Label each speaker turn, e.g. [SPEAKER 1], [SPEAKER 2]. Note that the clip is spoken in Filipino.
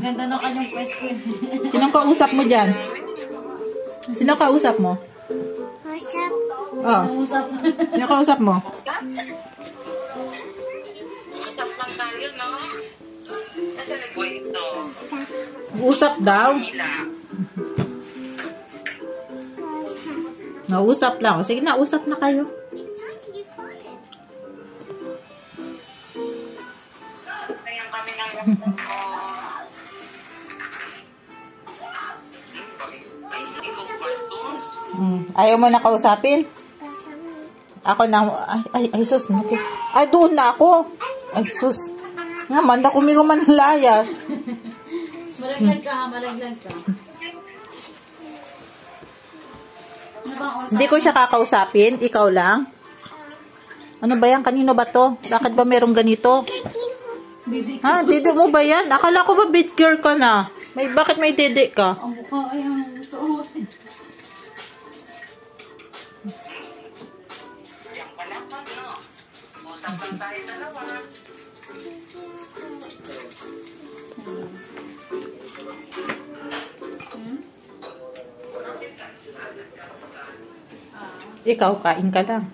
[SPEAKER 1] Ganda ng kanyang pwesto.
[SPEAKER 2] Sinong kausap mo dyan? Sino kausap mo?
[SPEAKER 3] Usap.
[SPEAKER 2] Oh.
[SPEAKER 1] Usap.
[SPEAKER 2] Sino kausap mo?
[SPEAKER 4] Usap lang tayo, no? Nasa nagkwento?
[SPEAKER 2] Usap daw.
[SPEAKER 4] Hila.
[SPEAKER 2] Nausap lang. Sige na, usap na kayo.
[SPEAKER 4] Kaya kami ng mo. Ay, ikaw cartoons.
[SPEAKER 2] Ayaw mo na kausapin? Ako na. Ay, sus. Ay, doon na ako. Ay, sus. Nga man, na kumigo man ng layas.
[SPEAKER 1] Malaglag ka ha, malaglag ka.
[SPEAKER 2] Hindi ko siya kakausapin. Ikaw lang. Ano ba yan? Kanino ba to? Bakit ba merong ganito?
[SPEAKER 1] Didik.
[SPEAKER 2] Ha? Dede mo ba yan? Akala ko ba bit girl ka na? Bakit may dede ka?
[SPEAKER 1] Ang mukha ay ang suot.
[SPEAKER 4] Diyan ka lang, no? Usap lang tayo dalawa.
[SPEAKER 2] Ikaw, kain ka lang.